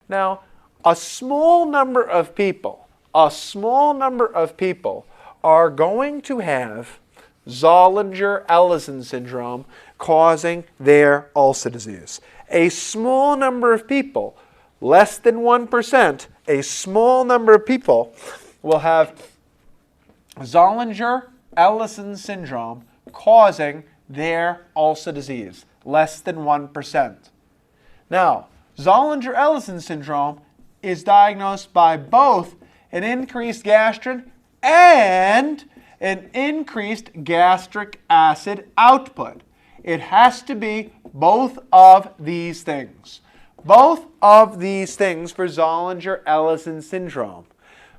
Now, a small number of people are going to have Zollinger-Ellison syndrome causing their ulcer disease. A small number of people, less than 1%, a small number of people will have Zollinger-Ellison syndrome causing their ulcer disease, less than 1%. Now, Zollinger-Ellison syndrome is diagnosed by both an increased gastrin and an increased gastric acid output. It has to be both of these things. Both of these things for Zollinger-Ellison syndrome.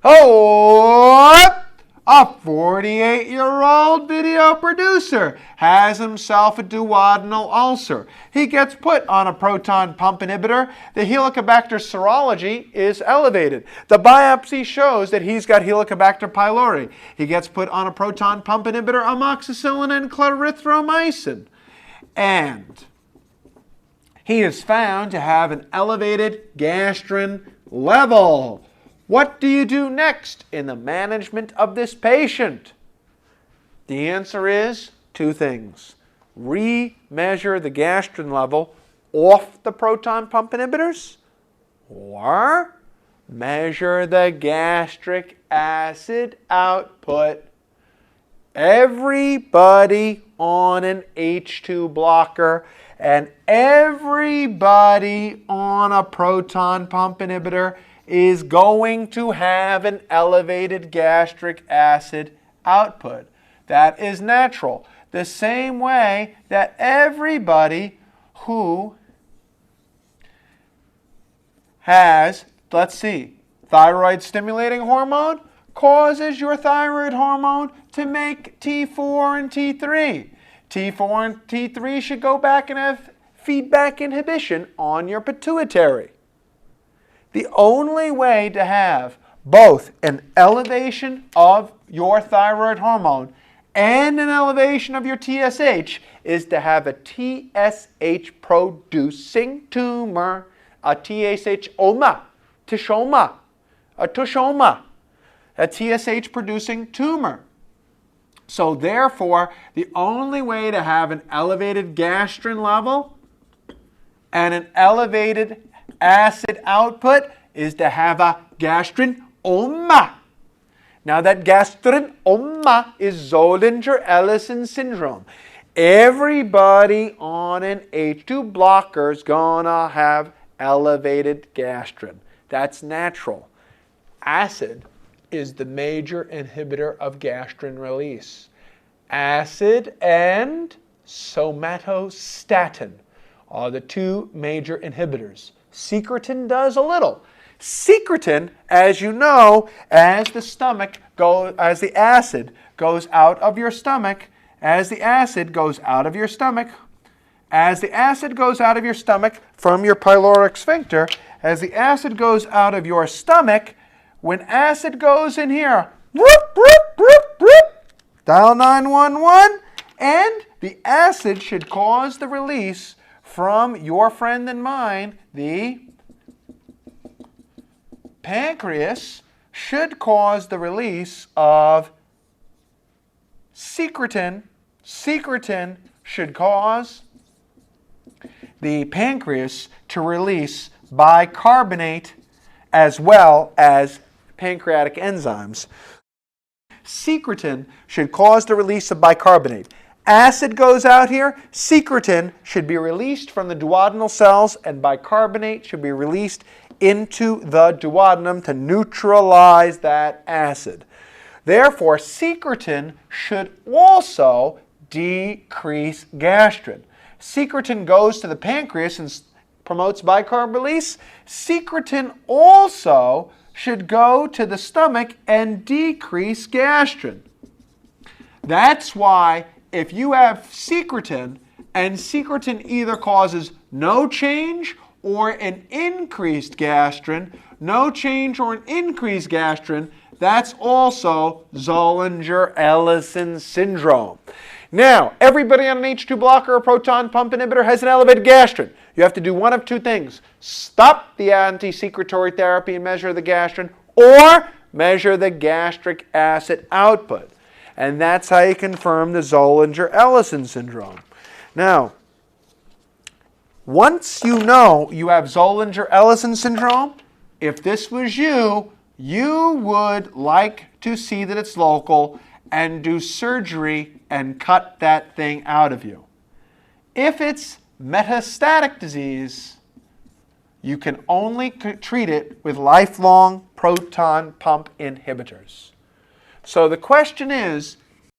Oh, a 48-year-old video producer has himself a duodenal ulcer. He gets put on a proton pump inhibitor. The Helicobacter serology is elevated. The biopsy shows that he's got Helicobacter pylori. He gets put on a proton pump inhibitor, amoxicillin and clarithromycin. And he is found to have an elevated gastrin level. What do you do next in the management of this patient? The answer is two things. Re-measure the gastrin level off the proton pump inhibitors, or measure the gastric acid output. Everybody on an H2 blocker and everybody on a proton pump inhibitor is going to have an elevated gastric acid output. That is natural. The same way that everybody who has, let's see, thyroid stimulating hormone causes your thyroid hormone to make T4 and T3. T4 and T3 should go back and have feedback inhibition on your pituitary. The only way to have both an elevation of your thyroid hormone and an elevation of your TSH is to have a TSH-producing tumor, a TSH-oma, a TSH-producing tumor. So therefore, the only way to have an elevated gastrin level and an elevated acid output is to have a gastrinoma. Now that gastrinoma is Zollinger-Ellison syndrome. Everybody on an H2 blocker is gonna have elevated gastrin. That's natural. Acid is the major inhibitor of gastrin release. Acid and somatostatin are the two major inhibitors. Secretin does a little. Secretin, as you know, as the acid goes out of your stomach, from your pyloric sphincter, as the acid goes out of your stomach, when acid goes in here, whoop, whoop, whoop, whoop, dial 911, and the acid should cause the release from your friend and mine, the pancreas, should cause the release of secretin. Secretin should cause the pancreas to release bicarbonate as well as pancreatic enzymes. Secretin should cause the release of bicarbonate. Acid goes out here, secretin should be released from the duodenal cells, and bicarbonate should be released into the duodenum to neutralize that acid. Therefore, secretin should also decrease gastrin. Secretin goes to the pancreas and promotes bicarb release. Secretin also should go to the stomach and decrease gastrin. That's why if you have secretin and secretin either causes no change or an increased gastrin, that's also Zollinger-Ellison syndrome. Now, everybody on an H2 blocker or proton pump inhibitor has an elevated gastrin. You have to do one of two things. Stop the anti-secretory therapy and measure the gastrin, or measure the gastric acid output. And that's how you confirm the Zollinger-Ellison syndrome. Now, once you know you have Zollinger-Ellison syndrome, if this was you, you would like to see that it's local and do surgery and cut that thing out of you. If it's metastatic disease, you can only treat it with lifelong proton pump inhibitors. So the question is,